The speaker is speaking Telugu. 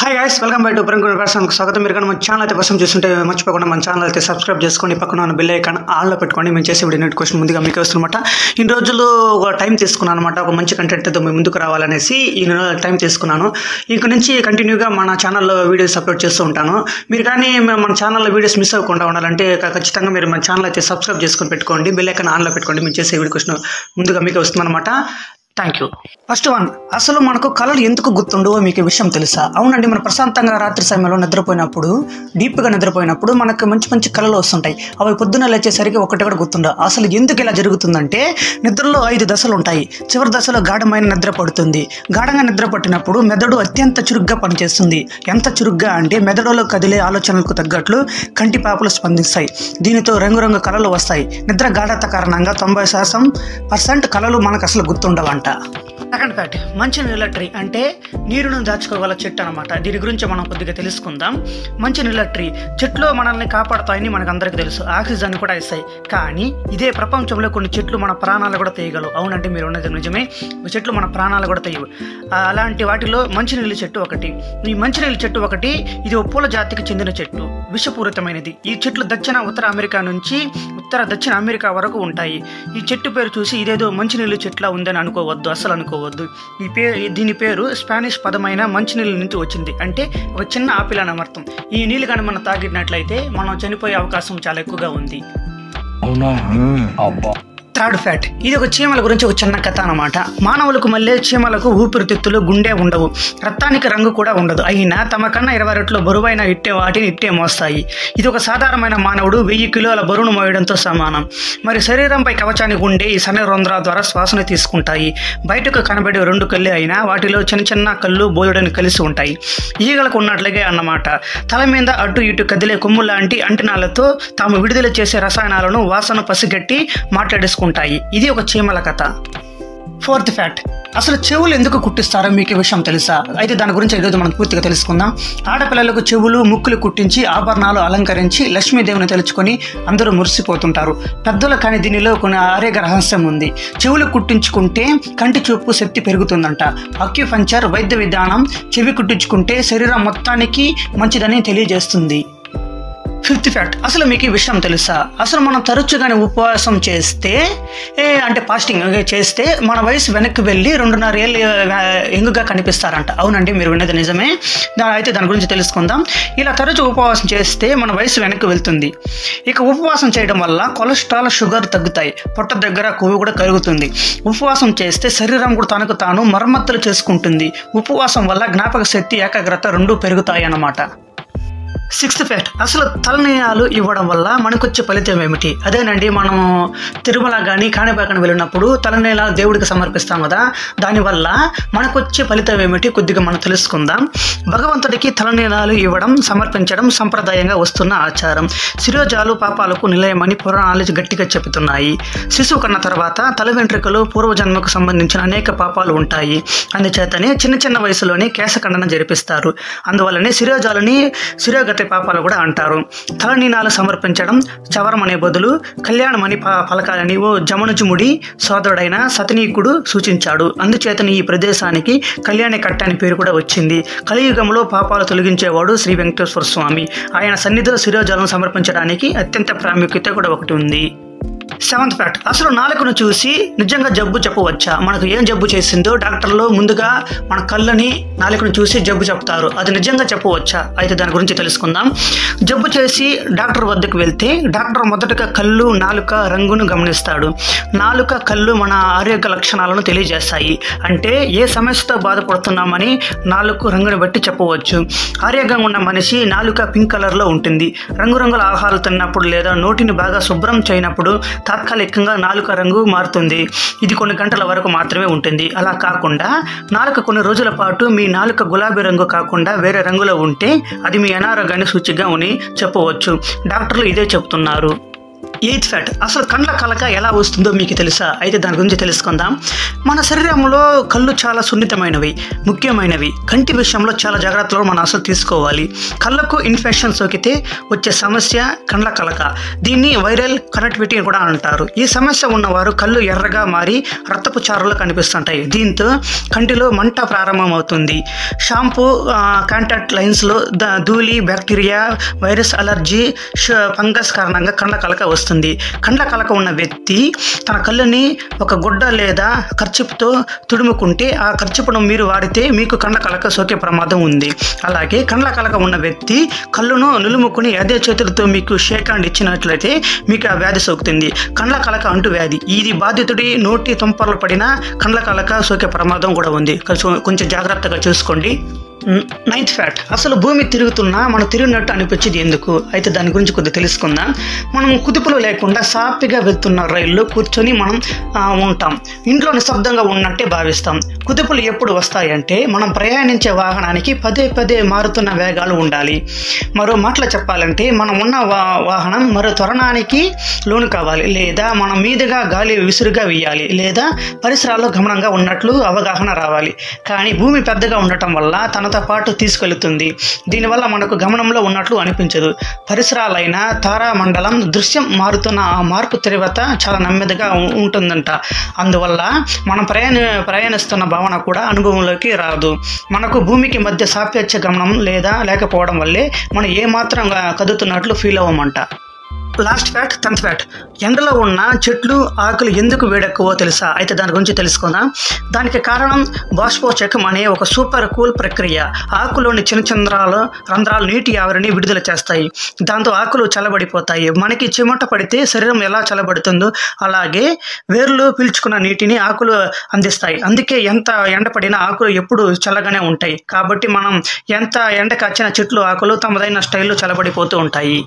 Hi guys, welcome back to ప్రంగుల పర్సన్కి స్వాగతం. మీరు కానీ మన ఛానల్ అయితే ఫస్ట్ చూస్తుంటే మర్చిపోకుండా మన ఛానల్ అయితే సబ్స్క్రైబ్ చేసుకోండి, పక్కన ఉన్న బెల్ ఐకాన్ ఆన్లో పెట్టుకోండి. మేము చేసే వీడియో నోటిఫికేషన్ ముందుగా మీకు వస్తుందన్నమాట. ఇన్ని రోజులు ఒక టైం తీసుకున్నాను అనమాట, ఒక మంచి కంటెంట్తో మేము ముందుకు రావాలనేసి ఈ టైం తీసుకున్నాను. ఇంక నుంచి కంటిన్యూగా మన ఛానల్లో వీడియోస్ అప్లోడ్ చేస్తూ ఉంటాను. మీరు కానీ మన ఛానల్లో వీడియోస్ మిస్ అవ్వకుండా ఉండాలంటే ఖచ్చితంగా మీరు మన ఛానల్ అయితే సబ్స్క్రైబ్ చేసుకొని పెట్టుకోండి, బెల్ ఐకాన్ ఆన్లో పెట్టుకోండి. మేము చేసే వీడియో ముందుగా మీకు వస్తుందన్నమాట. Thank you. ఫస్ట్ వన్, అసలు మనకు కళలు ఎందుకు గుర్తుండవో మీకు ఈ విషయం తెలుసా? అవునండి, మన ప్రశాంతంగా రాత్రి సమయంలో నిద్రపోయినప్పుడు, డీప్గా నిద్రపోయినప్పుడు మనకు మంచి మంచి కళలు వస్తుంటాయి. అవి పొద్దున్న లేచేసరికి ఒకటి కూడా గుర్తుండవు. అసలు ఎందుకు ఇలా జరుగుతుందంటే, నిద్రలో 5 దశలు ఉంటాయి. చివరి దశలో గాఢమైన నిద్ర పడుతుంది. గాఢంగా నిద్ర పట్టినప్పుడు మెదడు అత్యంత చురుగ్గా పనిచేస్తుంది. ఎంత చురుగ్గా అంటే మెదడులో కదిలే ఆలోచనలకు తగ్గట్లు కంటి పాపలు స్పందిస్తాయి. దీనితో రంగురంగు కళలు వస్తాయి. నిద్ర గాఢత కారణంగా 90% కళలు మనకు అసలు గుర్తుండవంట. సెకండ్ ఫ్యాక్ట్, మంచి నీళ్ళ ట్రీ అంటే నీరును దాచుకోగల చెట్టు అనమాట. దీని గురించి మనం కొద్దిగా తెలుసుకుందాం. మంచి నీళ్ళ ట్రీ చెట్లు మనల్ని కాపాడుతాయని మనకు అందరికీ తెలుసు, ఆక్సిజన్ కూడా ఇస్తాయి. కానీ ఇదే ప్రపంచంలో కొన్ని చెట్లు మన ప్రాణాలు కూడా తీయగలవు. అవునంటే మీరు ఉన్నది నిజమే, చెట్లు మన ప్రాణాలు కూడా తీయవు. అలాంటి వాటిలో మంచినీళ్ళ చెట్టు ఒకటి. ఈ మంచినీళ్ళ చెట్టు ఒకటి, ఇది ఒక పూల జాతికి చెందిన చెట్టు, విషపూరితమైనది. ఈ చెట్లు ఉత్తర అమెరికా నుంచి దక్షిణ అమెరికా వరకు ఉంటాయి. ఈ చెట్టు పేరు చూసి ఇదేదో మంచినీళ్ళ చెట్లా ఉందని అనుకోవద్దు, అసలు అనుకోవద్దు. దీని పేరు స్పానిష్ పదమైన మంచినీళ్ళ నుంచి వచ్చింది. అంటే ఒక చిన్న ఆపిల్ అని అర్థం. ఈ నీళ్ళు కానీ మనం తాగినట్లయితే మనం చనిపోయే అవకాశం చాలా ఎక్కువగా ఉంది. థర్డ్ ఫ్యాక్ట్, ఇది ఒక చీమల గురించి ఒక చిన్న కథ అనమాట. మానవులకు మళ్ళీ చీమలకు ఊపిరితిత్తులు, గుండె ఉండవు, రక్తానికి రంగు కూడా ఉండదు. అయినా తమ కన్నా 20 రెట్లు బరువైన వాటిని ఇట్టే మోస్తాయి. ఇది ఒక సాధారణమైన మానవుడు 1000 కిలోల బరువును మోయడంతో సమానం. మరి శరీరంపై కవచానికి ఉండే ఈ సన్న రంధ్రాల ద్వారా శ్వాసను తీసుకుంటాయి. బయటకు కనబడే 2 కళ్ళు అయినా వాటిలో చిన్న చిన్న కళ్ళు బోలుడని కలిసి ఉంటాయి. ఈగలకు ఉన్నట్లుగే అన్నమాట. తల మీద అటు ఇటు కదిలే కొమ్ము లాంటి అంటినాలతో తాము విడుదల చేసే రసాయనాలను వాసన పసిగట్టి మాట్లాడేసుకుంటాయి. ఇది ఒక చీమల కథ. ఫోర్త్ ఫ్యాక్ట్, అసలు చెవులు ఎందుకు కుట్టిస్తారో మీకు ఈ విషయం తెలుసా? అయితే దాని గురించి ఈరోజు మనం పూర్తిగా తెలుసుకుందాం. ఆడపిల్లలకు చెవులు, ముక్కులు కుట్టించి ఆభరణాలు అలంకరించి లక్ష్మీదేవిని తలుచుకొని అందరూ మురిసిపోతుంటారు. పెద్దలు కానీ దీనిలో కొన్ని ఆరోగ్య రహస్యం ఉంది. చెవులు కుట్టించుకుంటే కంటి చూపు శక్తి పెరుగుతుందంట. అక్యుపంక్చర్ వైద్య విధానం చెవి కుట్టించుకుంటే శరీరం మొత్తానికి మంచిదని తెలియజేస్తుంది. ఫిఫ్త్ ఫ్యాక్ట్, అసలు మీకు ఈ విషయం తెలుసా? అసలు మనం తరచుగానే ఉపవాసం చేస్తే అంటే ఫాస్టింగ్ చేస్తే మన వయసు వెనక్కి వెళ్ళి 2.5 ఏళ్ళు యంగ్గా కనిపిస్తారంట. అవునండి, మీరు విన్నది నిజమే. అయితే దాని గురించి తెలుసుకుందాం. ఇలా తరచు ఉపవాసం చేస్తే మన వయసు వెనక్కి వెళ్తుంది. ఇక ఉపవాసం చేయడం వల్ల కొలెస్ట్రాల్, షుగర్ తగ్గుతాయి. పొట్ట దగ్గర కొవ్వు కూడా కరుగుతుంది. ఉపవాసం చేస్తే శరీరం కూడా తనకు తాను మరమ్మతులు చేసుకుంటుంది. ఉపవాసం వల్ల జ్ఞాపక శక్తి, ఏకాగ్రత 2 పెరుగుతాయి అన్నమాట. సిక్స్త్ ఫ్యాక్ట్, అసలు తలనీలాలు ఇవ్వడం వల్ల మనకొచ్చే ఫలితం ఏమిటి? అదేనండి, మనం తిరుమల కానీ కాణిపాకం వెళ్ళినప్పుడు తలనీలాలు దేవుడికి సమర్పిస్తాం కదా, దానివల్ల మనకొచ్చే ఫలితం ఏమిటి కొద్దిగా మనం తెలుసుకుందాం. భగవంతుడికి తలనీలాలు ఇవ్వడం, సమర్పించడం సంప్రదాయంగా వస్తున్న ఆచారం. శిరోజాలు పాపాలకు నిలయమని పురాణాలు గట్టిగా చెబుతున్నాయి. శిశువు కన్న తర్వాత తల వెంట్రుకలు పూర్వజన్మకు సంబంధించిన అనేక పాపాలు ఉంటాయి. అందుచేతనే చిన్న చిన్న వయసులోనే కేశఖండన జరిపిస్తారు. అందువల్లనే శిరోజాలని శిరోగతి పాపాలు కూడా అంటారు. తలనీలాలు సమర్పించడం చవరం అనే బదులు కళ్యాణమని పలకాలని ఓ జమనుజుముడి సోదరుడైన సతనీకుడు సూచించాడు. అందుచేతని ఈ ప్రదేశానికి కళ్యాణి కట్ట అని పేరు కూడా వచ్చింది. కలియుగంలో పాపాలు తొలగించేవాడు శ్రీ వెంకటేశ్వర స్వామి. ఆయన సన్నిధిలో శిరోజాలను సమర్పించడానికి అత్యంత ప్రాముఖ్యత కూడా ఒకటి ఉంది. సెవెంత్ ఫ్యాక్ట్, అసలు నాలుకను చూసి నిజంగా జబ్బు చెప్పవచ్చా? మనకు ఏం జబ్బు చేసిందో డాక్టర్లు ముందుగా మన కళ్ళని, నాలుకను చూసి జబ్బు చెప్తారు. అది నిజంగా చెప్పవచ్చా? అయితే దాని గురించి తెలుసుకుందాం. జబ్బు చేసి డాక్టర్ వద్దకు వెళ్తే డాక్టర్ మొదటగా కళ్ళు, నాలుక రంగును గమనిస్తాడు. నాలుక, కళ్ళు మన ఆరోగ్య లక్షణాలను తెలియజేస్తాయి. అంటే ఏ సమస్యతో బాధపడుతున్నామని నాలుక రంగుని బట్టి చెప్పవచ్చు. ఆరోగ్యంగా ఉన్న మనిషి నాలుక పింక్ కలర్లో ఉంటుంది. రంగురంగుల ఆహారాలు తిన్నప్పుడు లేదా నోటిని బాగా శుభ్రం చేయనప్పుడు తాత్కాలికంగా నాలుక రంగు మారుతుంది. ఇది కొన్ని గంటల వరకు మాత్రమే ఉంటుంది. అలా కాకుండా నాలుక కొన్ని రోజుల పాటు మీ నాలుక గులాబీ రంగు కాకుండా వేరే రంగులో ఉంటే అది మీ అనారోగ్యాన్ని సూచికగా అని చెప్పవచ్చు. డాక్టర్లు ఇదే చెప్తున్నారు. ఎయిత్ ఫ్యాక్ట్, అసలు కండ్ల కలక ఎలా వస్తుందో మీకు తెలుసా? అయితే దాని గురించి తెలుసుకుందాం. మన శరీరంలో కళ్ళు చాలా సున్నితమైనవి, ముఖ్యమైనవి. కంటి విషయంలో చాలా జాగ్రత్తలు మనం అసలు తీసుకోవాలి. కళ్ళకు ఇన్ఫెక్షన్ సోకితే వచ్చే సమస్య కండ్ల కలక. దీన్ని వైరల్ కనెక్టివిటీ కూడా అంటారు. ఈ సమస్య ఉన్నవారు కళ్ళు ఎర్రగా మారి రక్తపు చారులు కనిపిస్తుంటాయి. దీంతో కంటిలో మంట ప్రారంభమవుతుంది. షాంపూ, కాంటాక్ట్ లెన్స్లో ధూళి, బ్యాక్టీరియా, వైరస్, అలర్జీ, ఫంగస్ కారణంగా కండ్ల కలక వస్తుంది. కండ్ల కలక ఉన్న వ్యక్తి తన కళ్ళని ఒక గుడ్డ లేదా కర్చీపుతో తుడుముకుంటే ఆ కర్చీపును మీరు వాడితే మీకు కండ్ల కలక సోకే ప్రమాదం ఉంది. అలాగే కండ్ల కలక ఉన్న వ్యక్తి కళ్ళును నులుముకుని అదే చేతులతో మీకు షేక్ హ్యాండ్ ఇచ్చినట్లయితే మీకు ఆ వ్యాధి సోకుతుంది. కండ్ల కలక అంటూ వ్యాధి. ఇది బాధితుడి నోటి తుంపర్లు పడినా కండ్ల కలక సోకే ప్రమాదం కూడా ఉంది. కొంచెం జాగ్రత్తగా చూసుకోండి. నైన్త్ ఫ్యాక్ట్, అసలు భూమి తిరుగుతున్నా మనం తిరిగినట్టు అనిపించేది ఎందుకు? అయితే దాని గురించి కొద్దిగా తెలుసుకుందాం. మనం కుదుపులు లేకుండా సాఫీగా వెళ్తున్న రైల్లో కూర్చొని మనం ఉంటాం. ఇంట్లో నిశ్శబ్దంగా ఉన్నట్టే భావిస్తాం. కుదుపులు ఎప్పుడు వస్తాయంటే మనం ప్రయాణించే వాహనానికి పదే పదే మారుతున్న వేగాలు ఉండాలి. మరో మాటలు చెప్పాలంటే మనం ఉన్న వాహనం మరో త్వరణానికి లోను కావాలి, లేదా మనం మీదుగా గాలి విసురుగా వేయాలి, లేదా పరిసరాల్లో గమనంగా ఉన్నట్లు అవగాహన రావాలి. కానీ భూమి పెద్దగా ఉండటం వల్ల తనతో పాటు తీసుకెళ్తుంది. దీనివల్ల మనకు గమనంలో ఉన్నట్లు అనిపించదు. పరిసరాలైన తారామండలం దృశ్యం మారుతున్న ఆ మార్పు తీవ్రత చాలా నెమ్మదిగా ఉంటుందంట. అందువల్ల మనం ప్రయాణిస్తున్న భావన కూడా అనుభవంలోకి రాదు. మనకు భూమికి మధ్య సాపేక్ష గమనం లేకపోవడం వల్లే మనం ఏమాత్రం కదుతున్నట్లు ఫీల్ అవ్వమంట. లాస్ట్ ఫ్యాక్ట్, 10th ఫ్యాక్ట్, ఎండలో ఉన్న చెట్లు ఆకులు ఎందుకు వేడెక్కువో తెలుసా? అయితే దాని గురించి తెలుసుకుందాం. దానికి కారణం బాష్పోచకం అనే ఒక సూపర్ కూల్ ప్రక్రియ. ఆకులోని చిన్న రంధ్రాలు నీటి ఆవిరిని విడుదల చేస్తాయి. దాంతో ఆకులు చల్లబడిపోతాయి. మనకి చెమట పడితే శరీరం ఎలా చల్లబడుతుందో అలాగే వేర్లు పీల్చుకున్న నీటిని ఆకులు అందిస్తాయి. అందుకే ఎంత ఎండ పడినా ఆకులు ఎప్పుడు చల్లగానే ఉంటాయి. కాబట్టి మనం ఎంత ఎండ కాచిన చెట్లు ఆకులు తమదైన స్టైల్లో చల్లబడిపోతూ ఉంటాయి.